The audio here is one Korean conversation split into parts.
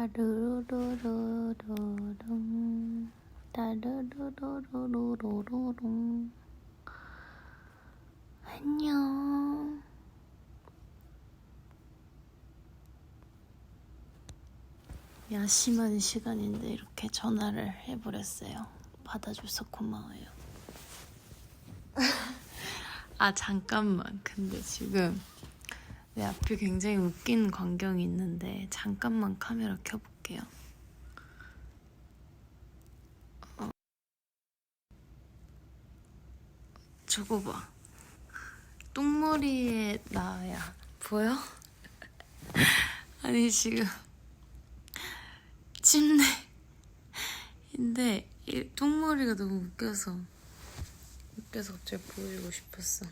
따르르르르릉 따르르르르르릉 안녕. 야심한 시간인데 이렇게 전화를 해버렸어요. 받아줘서 고마워요. 아 잠깐만, 근데 지금 내 앞에 굉장히 웃긴 광경이 있는데 잠깐만 카메라 켜볼게요. 저거 봐. 똥머리에 나야 보여? 아니 지금 침대인데 이 똥머리가 너무 웃겨서 갑자기 보여주고 싶었어.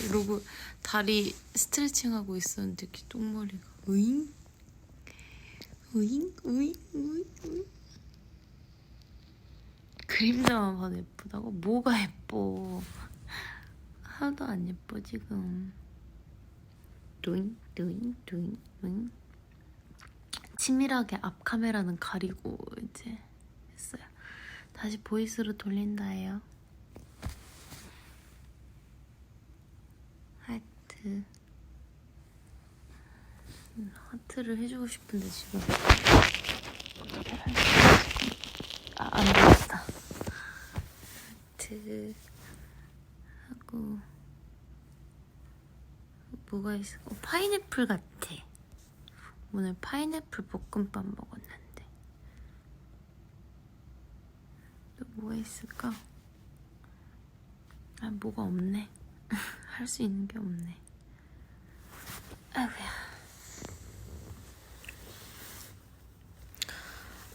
이러고 다리 스트레칭하고 있었는데 이렇게 똥머리가 으잉? 으잉? 으잉? 으잉? 으잉? 그림자만 봐도 예쁘다고? 뭐가 예뻐? 하나도 안 예뻐 지금. 뚜잉 뚜잉 뚜잉 뚜잉. 치밀하게 앞 카메라는 가리고 이제 했어요. 다시 보이스로 돌린다예요. 하트를 해주고 싶은데 지금 안 되겠다. 하트 하고 뭐가 있어? 파인애플 같아. 오늘 파인애플 볶음밥 먹었는데. 또 뭐가 있을까? 아 뭐가 없네. 할 수 있는 게 없네. 아이고야.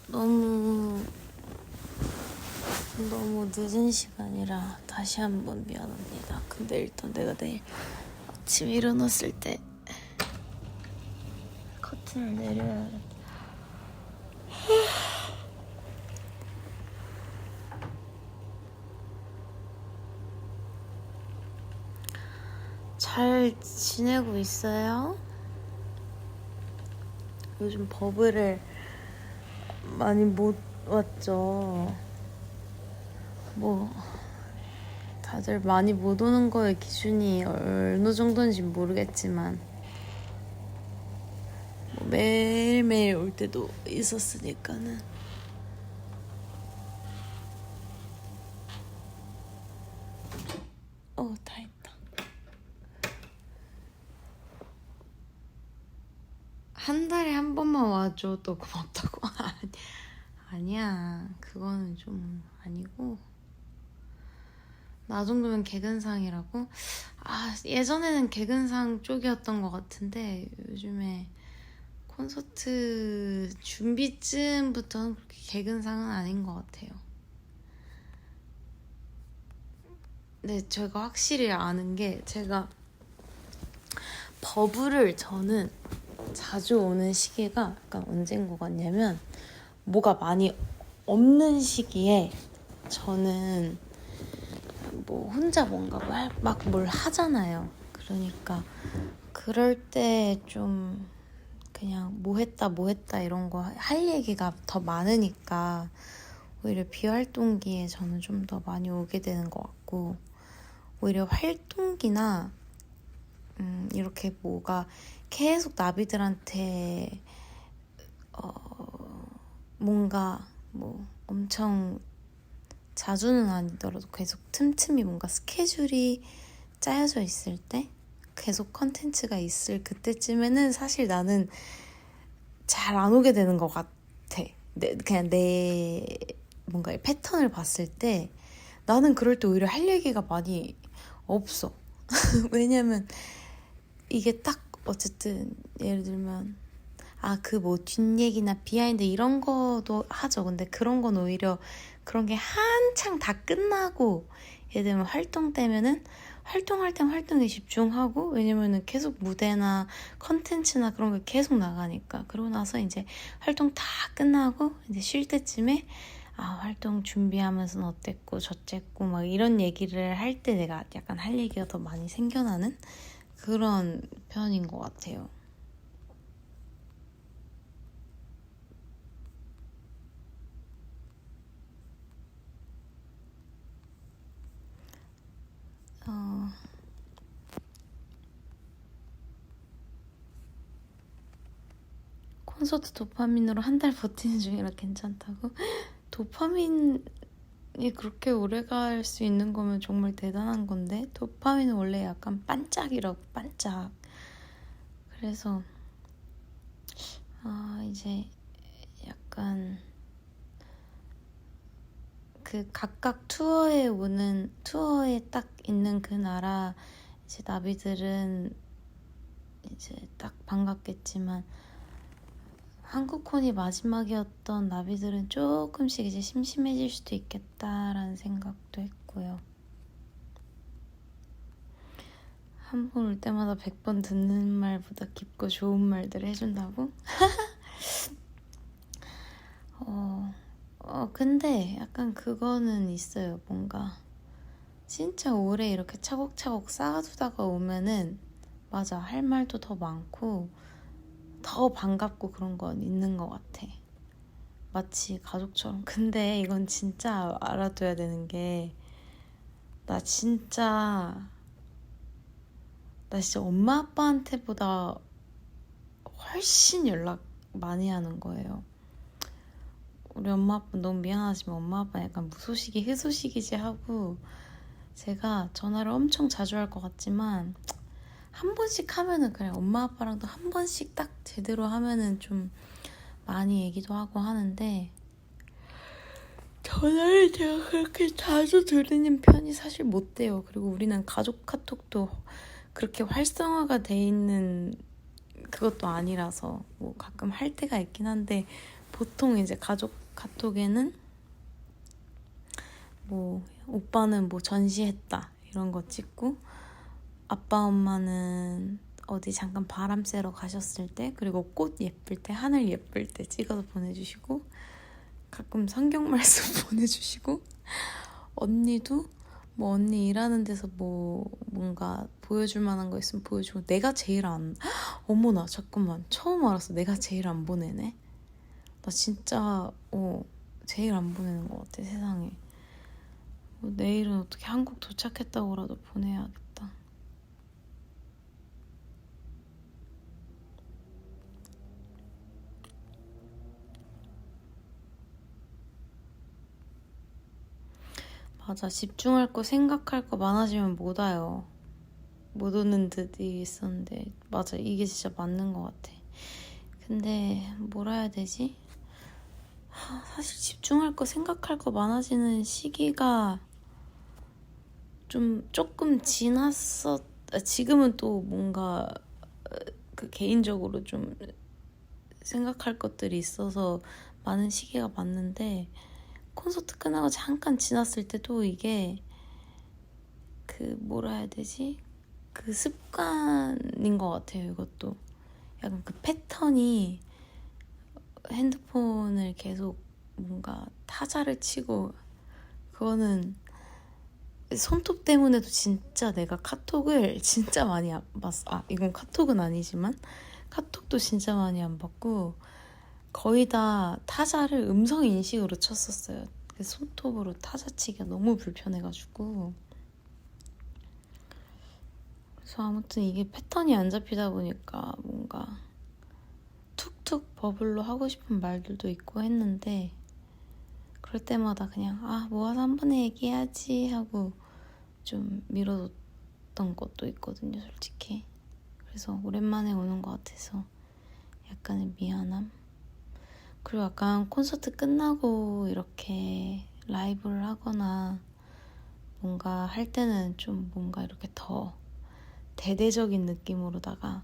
너무 늦은 시간이라 다시 한번 미안합니다. 근데 일단 내가 내일 아침 일어났을 때 커튼을 내려야 돼. 잘 지내고 있어요? 요즘 버블을 많이 못 왔죠. 뭐 다들 많이 못 오는 거의 기준이 어느 정도인지 모르겠지만 뭐 매일매일 올 때도 있었으니까는. 다 했다. 한 달에 한 번만 와줘 또 고맙다고. 아니야, 그거는 좀 아니고. 나 정도면 개근상이라고? 예전에는 개근상 쪽이었던 것 같은데 요즘에 콘서트 준비쯤부터는 그렇게 개근상은 아닌 것 같아요. 근데 제가 확실히 아는 게, 제가 버블을 저는 자주 오는 시기가 약간 언제인 것 같냐면, 뭐가 많이 없는 시기에 저는 뭐 혼자 뭔가 막 뭘 하잖아요. 그러니까 그럴 때 좀 그냥 뭐 했다 이런 거 할 얘기가 더 많으니까 오히려 비활동기에 저는 좀 더 많이 오게 되는 것 같고, 오히려 활동기나 이렇게 뭐가 계속 나비들한테 뭔가 뭐 엄청 자주는 아니더라도 계속 틈틈이 뭔가 스케줄이 짜여져 있을 때, 계속 컨텐츠가 있을 그때쯤에는 사실 나는 잘 안 오게 되는 것 같아. 그냥 내 뭔가 패턴을 봤을 때 나는 그럴 때 오히려 할 얘기가 많이 없어. 왜냐면 이게 딱 어쨌든 예를 들면 그 뭐 뒷얘기나 비하인드 이런 거도 하죠. 근데 그런 건 오히려 그런 게 한창 다 끝나고, 예를 들면 활동 때면은 활동할 땐 활동에 집중하고, 왜냐면은 계속 무대나 컨텐츠나 그런 게 계속 나가니까. 그러고 나서 이제 활동 다 끝나고 이제 쉴 때쯤에 활동 준비하면서는 어땠고 저쨌고 막 이런 얘기를 할 때 내가 약간 할 얘기가 더 많이 생겨나는 그런 편인 것 같아요. 콘서트 도파민으로 한 달 버티는 중이라 괜찮다고? 도파민이 그렇게 오래 갈 수 있는 거면 정말 대단한 건데, 도파민은 원래 약간 반짝이라고, 반짝. 그래서 이제 약간 그 각각 투어에 딱 있는 그 나라 이제 나비들은 이제 딱 반갑겠지만, 한국콘이 마지막이었던 나비들은 조금씩 이제 심심해질 수도 있겠다라는 생각도 했고요. 한 번 올 때마다 100번 듣는 말보다 깊고 좋은 말들을 해준다고? 근데 약간 그거는 있어요. 뭔가 진짜 오래 이렇게 차곡차곡 쌓아두다가 오면은 맞아, 할 말도 더 많고 더 반갑고 그런 건 있는 것 같아. 마치 가족처럼. 근데 이건 진짜 알아둬야 되는 게, 나 진짜 엄마 아빠한테보다 훨씬 연락 많이 하는 거예요. 우리 엄마 아빠 너무 미안하지만 엄마 아빠 약간 무소식이 희소식이지 하고, 제가 전화를 엄청 자주 할 것 같지만 한 번씩 하면은 그래, 엄마 아빠랑도 한 번씩 딱 제대로 하면은 좀 많이 얘기도 하고 하는데, 전화를 제가 그렇게 자주 드리는 편이 사실 못 돼요. 그리고 우리는 가족 카톡도 그렇게 활성화가 돼 있는 그것도 아니라서 뭐 가끔 할 때가 있긴 한데, 보통 이제 가족 카톡에는 뭐 오빠는 뭐 전시했다 이런 거 찍고, 아빠 엄마는 어디 잠깐 바람 쐬러 가셨을 때, 그리고 꽃 예쁠 때, 하늘 예쁠 때 찍어서 보내주시고, 가끔 성경 말씀 보내주시고, 언니도 뭐 언니 일하는 데서 뭐 뭔가 보여줄 만한 거 있으면 보여주고, 내가 제일 안, 어머나 잠깐만, 처음 알았어. 내가 제일 안 보내네. 나 진짜 제일 안 보내는 것 같아, 세상에. 내일은 어떻게 한국 도착했다고라도 보내야겠다. 맞아, 집중할 거 생각할 거 많아지면 못 와요. 못 오는 듯이 있었는데, 맞아, 이게 진짜 맞는 것 같아. 근데 뭐라 해야 되지? 사실 집중할 거 생각할 거 많아지는 시기가 조금 지났어. 지금은 또 뭔가 그 개인적으로 좀 생각할 것들이 있어서 많은 시기가 맞는데, 콘서트 끝나고 잠깐 지났을 때도 이게 그 뭐라 해야 되지? 그 습관인 것 같아요. 이것도 약간 그 패턴이, 핸드폰을 계속 뭔가 타자를 치고, 그거는 손톱 때문에도 진짜 내가 카톡을 진짜 많이 안 봤어. 이건 카톡은 아니지만 카톡도 진짜 많이 안 받고, 거의 다 타자를 음성 인식으로 쳤었어요. 손톱으로 타자 치기가 너무 불편해가지고. 그래서 아무튼 이게 패턴이 안 잡히다 보니까 뭔가 툭툭 버블로 하고 싶은 말들도 있고 했는데, 그럴 때마다 그냥 모아서 한 번에 얘기해야지 하고 좀 미뤄뒀던 것도 있거든요, 솔직히. 그래서 오랜만에 오는 것 같아서 약간의 미안함. 그리고 약간 콘서트 끝나고 이렇게 라이브를 하거나 뭔가 할 때는 좀 뭔가 이렇게 더 대대적인 느낌으로다가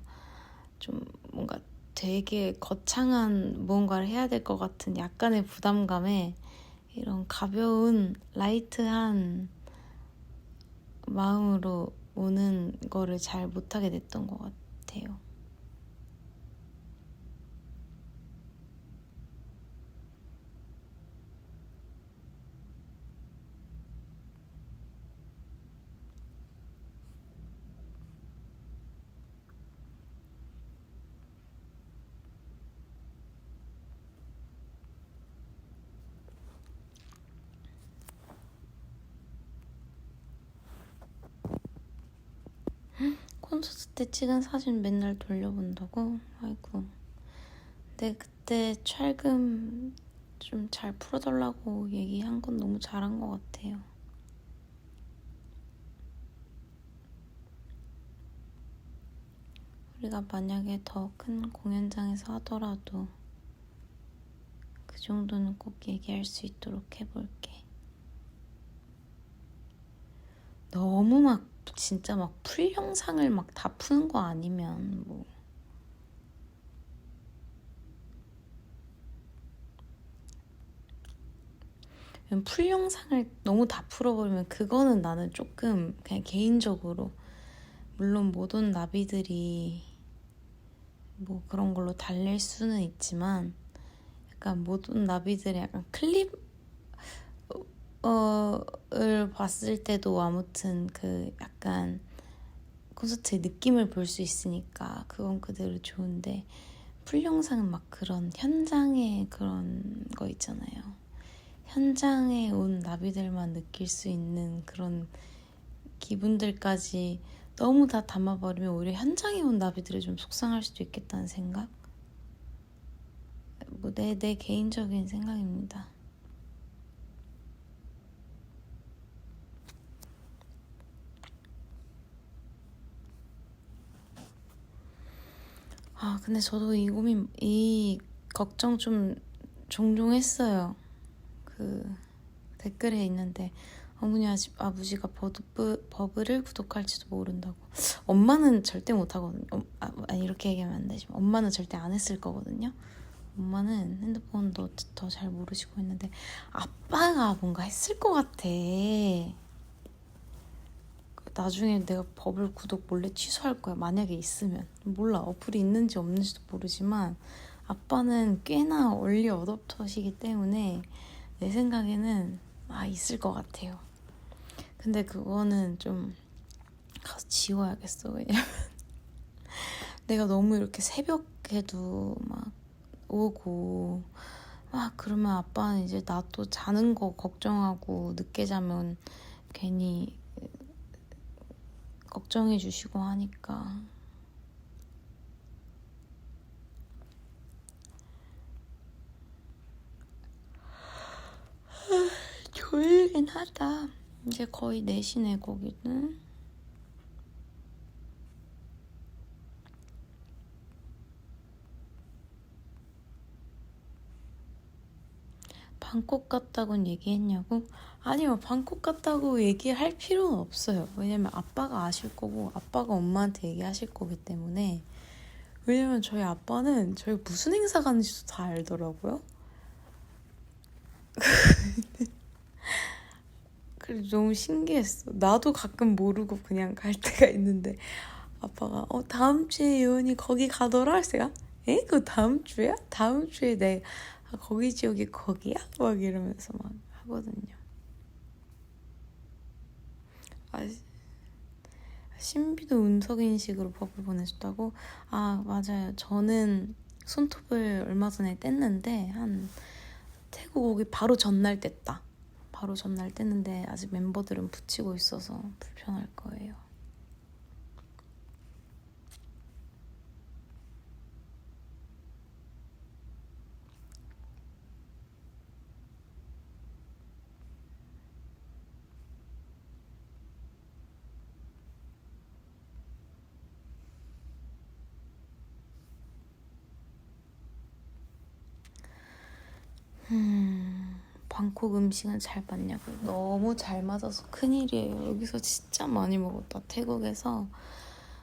좀 뭔가 되게 거창한 무언가를 해야 될 것 같은 약간의 부담감에 이런 가벼운 라이트한 마음으로 오는 거를 잘 못하게 됐던 것 같아요. 콘서트 때 찍은 사진 맨날 돌려본다고? 아이고. 근데 그때 찰금 좀 잘 풀어달라고 얘기한 건 너무 잘한 것 같아요. 우리가 만약에 더 큰 공연장에서 하더라도 그 정도는 꼭 얘기할 수 있도록 해볼게. 너무 막 진짜 막 풀 영상을 막 다 푸는 거 아니면 뭐 풀 영상을 너무 다 풀어버리면 그거는 나는 조금 그냥 개인적으로 물론 모든 나비들이 뭐 그런 걸로 달랠 수는 있지만 약간 모든 나비들이 약간 클립 을 봤을 때도 아무튼 그 약간 콘서트의 느낌을 볼 수 있으니까 그건 그대로 좋은데 풀 영상은 막 그런 현장의 그런 거 있잖아요. 현장에 온 나비들만 느낄 수 있는 그런 기분들까지 너무 다 담아버리면 오히려 현장에 온 나비들이 좀 속상할 수도 있겠다는 생각? 뭐 내 개인적인 생각입니다. 근데 저도 이 걱정 좀 종종 했어요. 그 댓글에 있는데 어머니 아버지가 버블을 구독할지도 모른다고. 엄마는 절대 못하거든요. 아니 이렇게 얘기하면 안 되지만 엄마는 절대 안 했을 거거든요. 엄마는 핸드폰도 더 잘 모르시고 있는데 아빠가 뭔가 했을 것 같아. 나중에 내가 버블 구독 몰래 취소할 거야. 만약에 있으면. 몰라. 어플이 있는지 없는지도 모르지만 아빠는 꽤나 얼리 어댑터시기 때문에 내 생각에는 있을 것 같아요. 근데 그거는 좀 가서 지워야겠어. 왜냐면 내가 너무 이렇게 새벽에도 막 오고 막 그러면 아빠는 이제 나 또 자는 거 걱정하고 늦게 자면 괜히 걱정해 주시고 하니까. 졸리긴 하다. 이제 거의 4시네 거기는. 방콕 갔다고는 얘기했냐고? 아니요, 방콕 갔다고 얘기할 필요는 없어요. 왜냐면 아빠가 아실 거고 아빠가 엄마한테 얘기하실 거기 때문에. 왜냐면 저희 아빠는 저희 무슨 행사 가는지도 다 알더라고요. 그래서 너무 신기했어. 나도 가끔 모르고 그냥 갈 때가 있는데 아빠가 다음 주에 예원이 거기 가더라? 그래서 제가 그거 다음 주야? 다음 주에 내가 거기지 여기 거기야? 막 이러면서 막 하거든요. 신비도 운석인식으로 버블 보내줬다고? 맞아요. 저는 손톱을 얼마 전에 뗐는데 태국 오기 바로 전날 뗐다. 바로 전날 뗐는데 아직 멤버들은 붙이고 있어서 불편할 거예요. 방콕 음식은 잘 맞냐고요? 너무 잘 맞아서 큰일이에요. 여기서 진짜 많이 먹었다. 태국에서.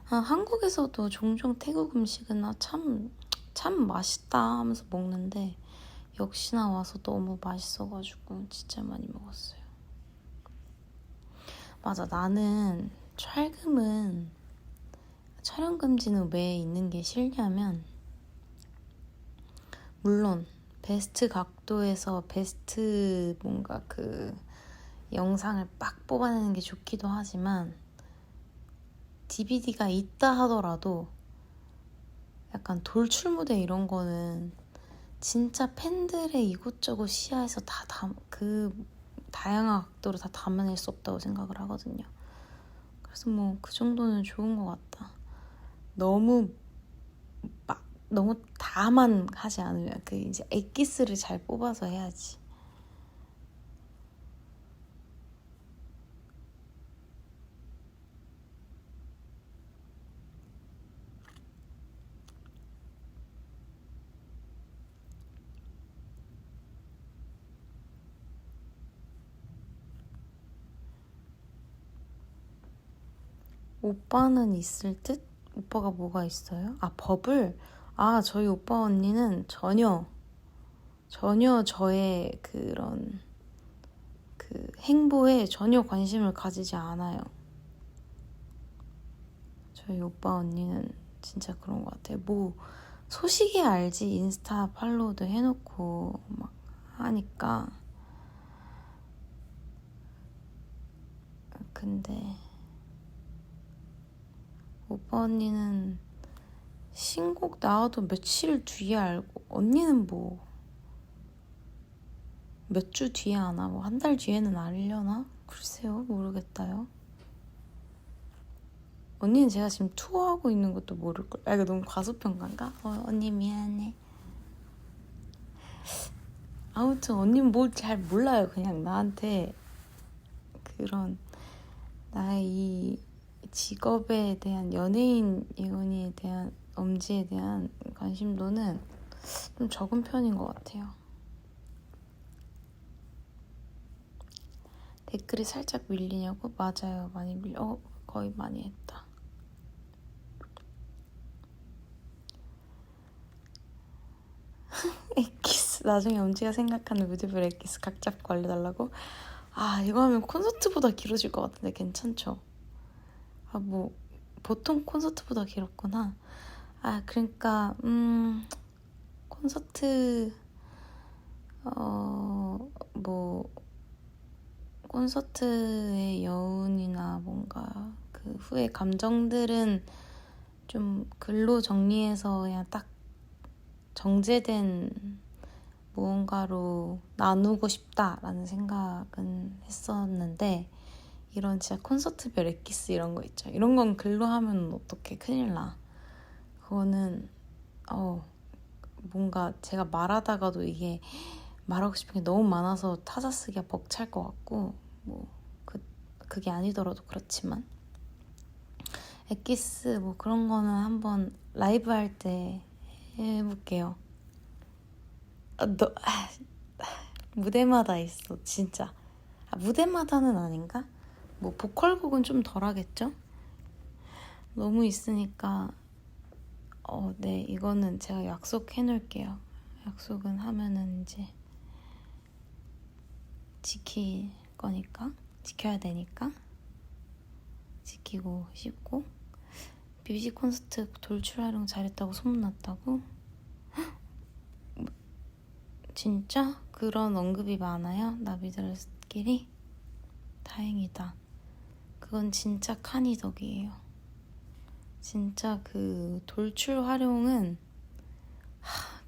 한국에서도 종종 태국 음식은 참 맛있다 하면서 먹는데 역시나 와서 너무 맛있어가지고 진짜 많이 먹었어요. 맞아, 나는 촬영 금지는 왜 있는 게 싫냐면 물론 베스트 각도에서 베스트 뭔가 그 영상을 빡 뽑아내는 게 좋기도 하지만 DVD가 있다 하더라도 약간 돌출 무대 이런 거는 진짜 팬들의 이곳저곳 시야에서 그 다양한 각도로 다 담아낼 수 없다고 생각을 하거든요. 그래서 뭐 그 정도는 좋은 것 같다. 너무 너무 다만 하지 않으면 그 이제 엑기스를 잘 뽑아서 해야지. 오빠는 있을 듯? 오빠가 뭐가 있어요? 아, 버블? 아, 저희 오빠 언니는 전혀 저의 그런 그 행보에 전혀 관심을 가지지 않아요. 저희 오빠 언니는 진짜 그런 것 같아요. 뭐 소식이 알지. 인스타 팔로우도 해놓고 막 하니까. 근데 오빠 언니는 신곡 나와도 며칠 뒤에 알고, 언니는 뭐 몇 주 뒤에 아나? 뭐 한 달 뒤에는 알려나? 글쎄요, 모르겠다요. 언니는 제가 지금 투어하고 있는 것도 모를걸. 아, 이거 너무 과소평가인가? 언니 미안해. 아무튼 언니는 뭘 잘 몰라요. 그냥 나한테 그런 나의 이 직업에 대한, 연예인 예원이에 대한, 엄지에 대한 관심도는 좀 적은 편인 것 같아요. 댓글이 살짝 밀리냐고? 맞아요. 많이 밀려. 거의 많이 했다. 엑기스, 나중에 엄지가 생각하는 뮤직별 엑기스 각 잡고 알려달라고? 아, 이거 하면 콘서트보다 길어질 것 같은데 괜찮죠? 아, 뭐 보통 콘서트보다 길었구나. 아, 그러니까 콘서트 뭐 콘서트의 여운이나 뭔가 그 후의 감정들은 좀 글로 정리해서 그냥 딱 정제된 무언가로 나누고 싶다라는 생각은 했었는데, 이런 진짜 콘서트별 엑기스 이런 거 있죠. 이런 건 글로 하면 어떡해, 큰일 나. 그거는 뭔가 제가 말하다가도 이게 말하고 싶은 게 너무 많아서 타자 쓰기가 벅찰 것 같고, 뭐 그게 아니더라도 그렇지만 엑기스 뭐 그런 거는 한번 라이브 할 때 해볼게요. 무대마다 있어 진짜. 무대마다는 아닌가? 뭐 보컬곡은 좀 덜하겠죠? 너무 있으니까 네, 이거는 제가 약속해 놓을게요. 약속은 하면은 이제 지킬 거니까, 지켜야 되니까 지키고 싶고. 뮤직 콘서트 돌출 활용 잘했다고 소문났다고? 진짜? 그런 언급이 많아요? 나비들끼리? 다행이다. 그건 진짜 칸이 덕이에요. 진짜 그 돌출 활용은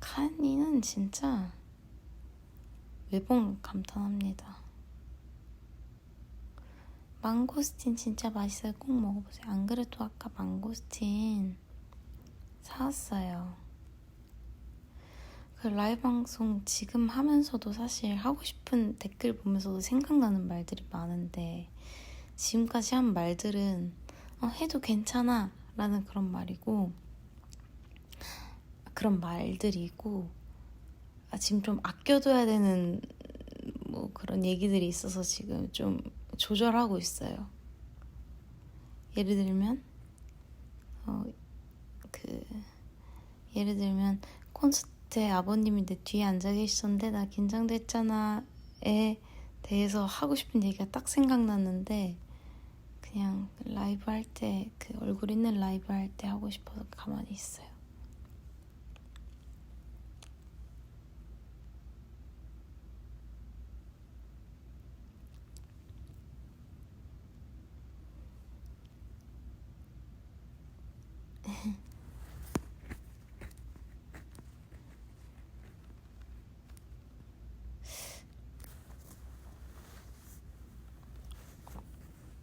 칸이는 진짜 매번 감탄합니다. 망고스틴 진짜 맛있어요. 꼭 먹어보세요. 안 그래도 아까 망고스틴 사왔어요. 그 라이브 방송 지금 하면서도 사실 하고 싶은, 댓글 보면서도 생각나는 말들이 많은데, 지금까지 한 말들은 해도 괜찮아 라는 그런 말이고, 그런 말들이고, 지금 좀 아껴둬야 되는 뭐 그런 얘기들이 있어서 지금 좀 조절하고 있어요. 예를 들면 예를 들면 콘서트에 아버님이 내 뒤에 앉아 계셨는데 나 긴장됐잖아에 대해서 하고 싶은 얘기가 딱 생각났는데, 그냥 라이브 할 때, 그 얼굴 있는 라이브 할 때 하고 싶어서 가만히 있어요.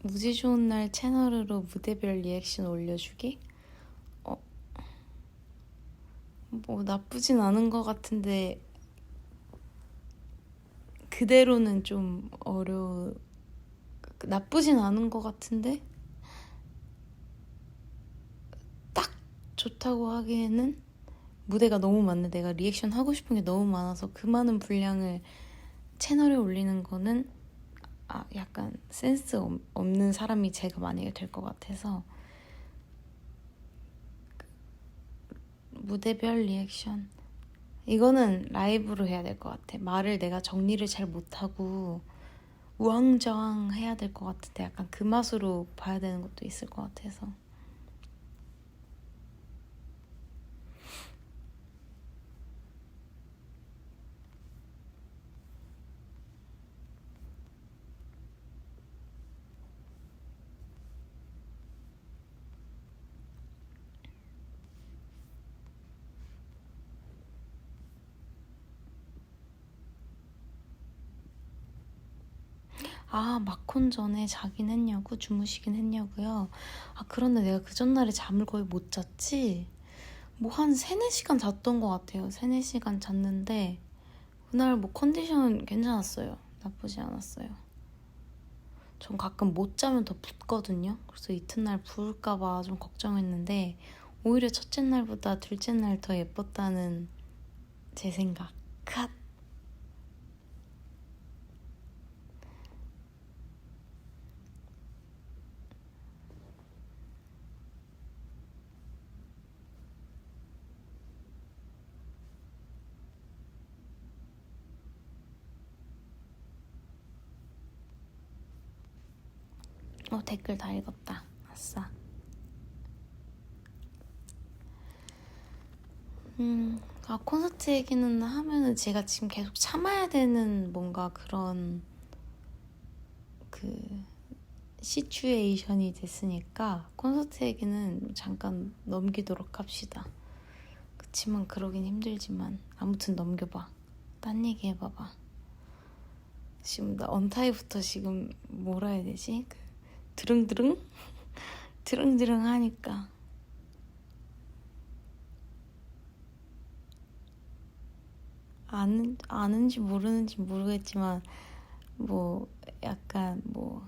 무지 좋은 날 채널으로 무대별 리액션 올려주기? 뭐 나쁘진 않은 것 같은데 그대로는 좀 나쁘진 않은 것 같은데 딱 좋다고 하기에는 무대가 너무 많네. 내가 리액션 하고 싶은 게 너무 많아서 그 많은 분량을 채널에 올리는 거는 약간 센스 없는 사람이 제가 만약에 될 것 같아서 무대별 리액션 이거는 라이브로 해야 될 것 같아. 말을 내가 정리를 잘 못하고 우왕좌왕 해야 될 것 같은데 약간 그 맛으로 봐야 되는 것도 있을 것 같아서. 마콘 전에 자긴 했냐고? 주무시긴 했냐고요? 그런데 내가 그 전날에 잠을 거의 못 잤지? 뭐 한 3-4시간 잤던 것 같아요. 3-4시간 잤는데 그날 뭐 컨디션 괜찮았어요. 나쁘지 않았어요. 전 가끔 못 자면 더 붓거든요. 그래서 이튿날 부을까봐 좀 걱정했는데 오히려 첫째 날보다 둘째 날 더 예뻤다는 제 생각. 컷! 댓글 다 읽었다. 아싸. 콘서트 얘기는 하면은 제가 지금 계속 참아야 되는 뭔가 그런 시츄에이션이 됐으니까 콘서트 얘기는 잠깐 넘기도록 합시다. 그치만 그러긴 힘들지만 아무튼 넘겨봐. 딴 얘기 해봐봐. 지금 나 언타이부터 지금 뭐라 해야 되지? 드릉드릉? 드릉드릉 하니까 아는지 모르는지 모르겠지만 뭐 약간 뭐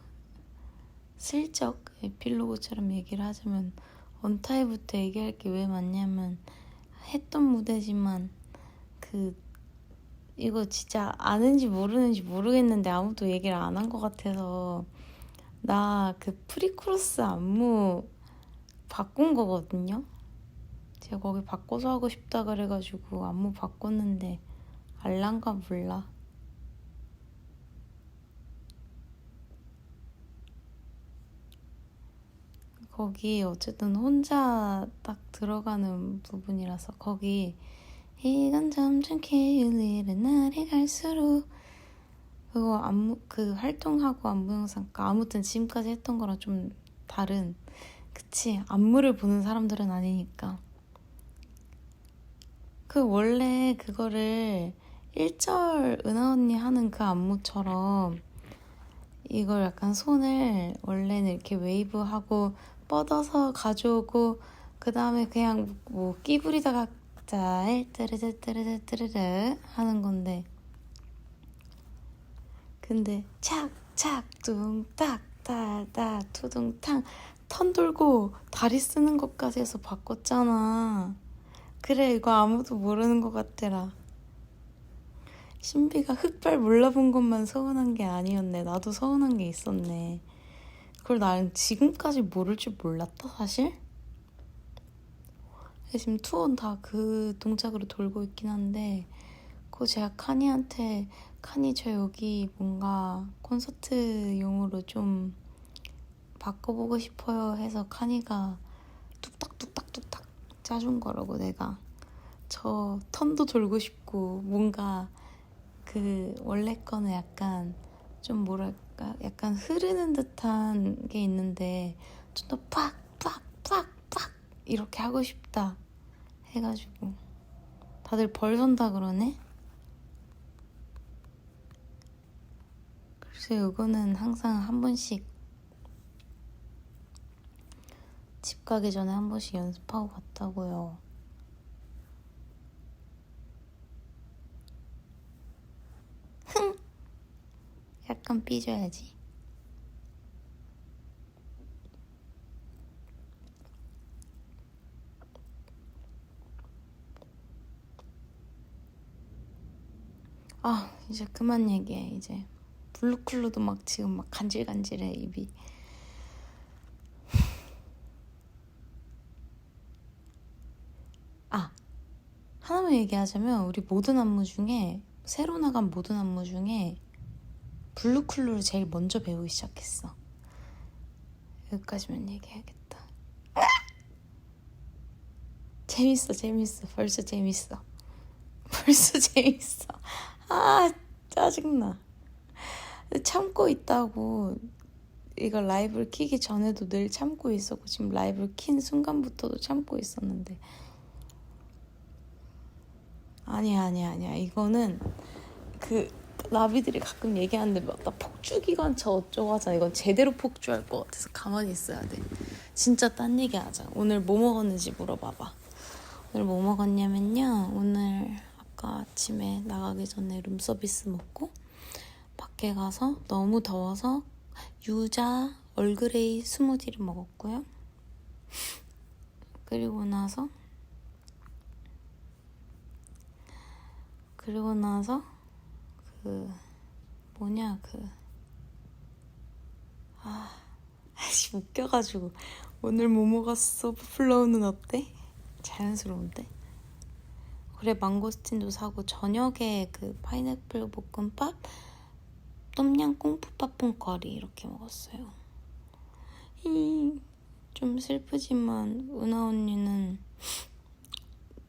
슬쩍 에필로그처럼 얘기를 하자면 언타이부터 얘기할 게 왜 많냐면 했던 무대지만 이거 진짜 아는지 모르는지 모르겠는데 아무도 얘기를 안 한 것 같아서 나 프리코러스 안무 바꾼 거거든요. 제가 거기 바꿔서 하고 싶다 그래가지고 안무 바꿨는데 알란가 몰라. 거기 어쨌든 혼자 딱 들어가는 부분이라서 거기 이건 점점 기울이는 날이 갈수록 그거 안무 활동하고 안무 영상 아무튼 지금까지 했던 거랑 좀 다른 그치 안무를 보는 사람들은 아니니까 원래 그거를 1절 은하 언니 하는 그 안무처럼 이걸 약간 손을 원래는 이렇게 웨이브하고 뻗어서 가져오고 그 다음에 그냥 뭐 끼 부리다가 짤 뜨르르 하는 건데 근데 착착 뚱딱 따다 투둥탕 턴 돌고 다리 쓰는 것까지 해서 바꿨잖아. 그래 이거 아무도 모르는 것 같더라. 신비가 흑발 몰라본 것만 서운한 게 아니었네. 나도 서운한 게 있었네. 그걸 나는 지금까지 모를 줄 몰랐다 사실. 지금 투어는 다 그 동작으로 돌고 있긴 한데 그거 제가 카니한테 카니 저 여기 뭔가 콘서트용으로 좀 바꿔보고 싶어요 해서 카니가 뚝딱뚝딱뚝딱 짜준 거라고. 내가 저 턴도 돌고 싶고 뭔가 원래 거는 약간 좀 뭐랄까 약간 흐르는 듯한 게 있는데 좀 더 팍팍팍팍 이렇게 하고 싶다 해가지고 다들 벌 선다 그러네. 글쎄 이거는 항상 한 번씩 집 가기 전에 한 번씩 연습하고 갔다고요. 그럼 삐져야지. 아, 이제 그만 얘기해. 이제 블루클루도 막 지금 막 간질간질해 입이. 아, 하나만 얘기하자면 우리 모든 안무 중에 새로 나간 모든 안무 중에 블루클루를 제일 먼저 배우기 시작했어. 여기까지만 얘기해야겠다. 재밌어. 벌써 재밌어. 아, 짜증나. 참고 있다고. 이거 라이브를 키기 전에도 늘 참고 있었고 지금 라이브를 킨 순간부터도 참고 있었는데 아니야. 이거는 그 나비들이 가끔 얘기하는데 막 나 폭주기관차 어쩌고 하잖아. 이건 제대로 폭주할 것 같아서 가만히 있어야 돼. 진짜 딴 얘기 하자. 오늘 뭐 먹었는지 물어봐봐. 오늘 뭐 먹었냐면요, 오늘 아까 아침에 나가기 전에 룸서비스 먹고 밖에 가서 너무 더워서 유자 얼그레이 스무디를 먹었고요. 그리고 나서 웃겨가지고 오늘 뭐 먹었어? 플로우는 어때? 자연스러운데? 그래, 망고스틴도 사고 저녁에 그 파인애플 볶음밥, 똠양 꽁푸파풍 커리 이렇게 먹었어요. 좀 슬프지만 은하 언니는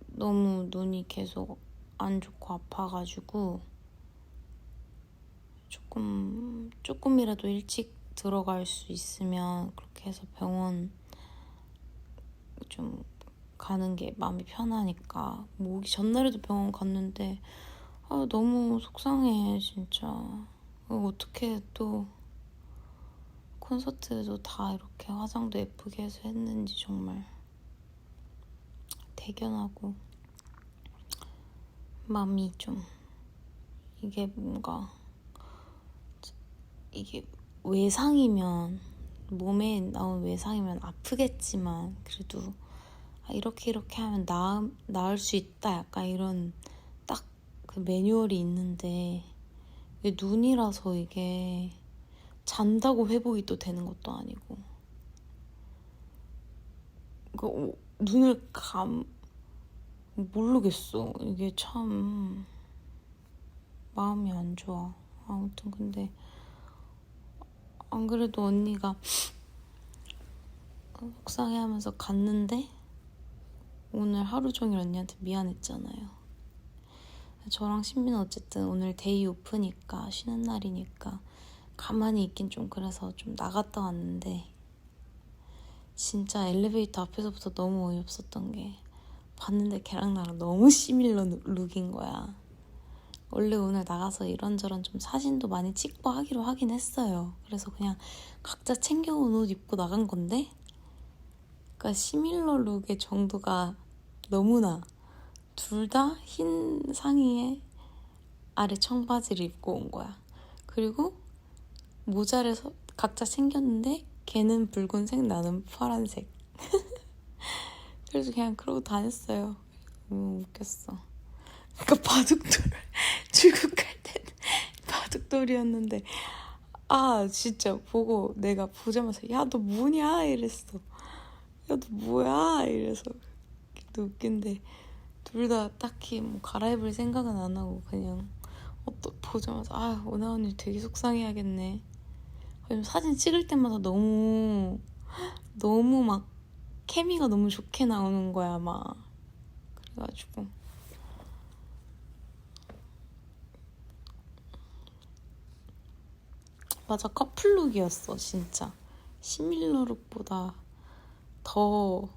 너무 눈이 계속 안 좋고 아파가지고 조금이라도 일찍 들어갈 수 있으면 그렇게 해서 병원 좀 가는 게 마음이 편하니까. 뭐 오기 전날에도 병원 갔는데 너무 속상해 진짜. 어떻게 또 콘서트도 다 이렇게 화장도 예쁘게 해서 했는지 정말 대견하고 마음이 좀, 이게 뭔가 이게 외상이면, 몸에 나온 외상이면 아프겠지만 그래도 이렇게 하면 나을 수 있다, 약간 이런 딱 그 매뉴얼이 있는데 이게 눈이라서 이게 잔다고 회복이 또 되는 것도 아니고 눈을 모르겠어. 이게 참 마음이 안 좋아. 아무튼 근데 안 그래도 언니가 속상해하면서 갔는데 오늘 하루 종일 언니한테 미안했잖아요. 저랑 신비는 어쨌든 오늘 데이 오프니까, 쉬는 날이니까 가만히 있긴 좀 그래서 좀 나갔다 왔는데 진짜 엘리베이터 앞에서부터 너무 어이없었던 게, 봤는데 걔랑 나랑 너무 시밀러 룩인 거야. 원래 오늘 나가서 이런저런 좀 사진도 많이 찍고 하기로 하긴 했어요. 그래서 그냥 각자 챙겨온 옷 입고 나간 건데, 그러니까 시밀러 룩의 정도가 너무나, 둘 다 흰 상의에 아래 청바지를 입고 온 거야. 그리고 모자를 각자 챙겼는데 걔는 붉은색, 나는 파란색. 그래서 그냥 그러고 다녔어요. 너무 웃겼어. 그러니까 바둑돌 출국 갈 때는 바둑돌이었는데 진짜 보고 내가 보자마자 야 너 뭐냐 이랬어. 야 너 뭐야 이래서. 또 웃긴데 둘 다 딱히 뭐 갈아입을 생각은 안 하고 그냥 또 보자마자 은하 언니 되게 속상해하겠네. 사진 찍을 때마다 너무 막 케미가 너무 좋게 나오는 거야 막. 그래가지고 맞아, 커플룩이었어 진짜. 시밀러 룩보다 더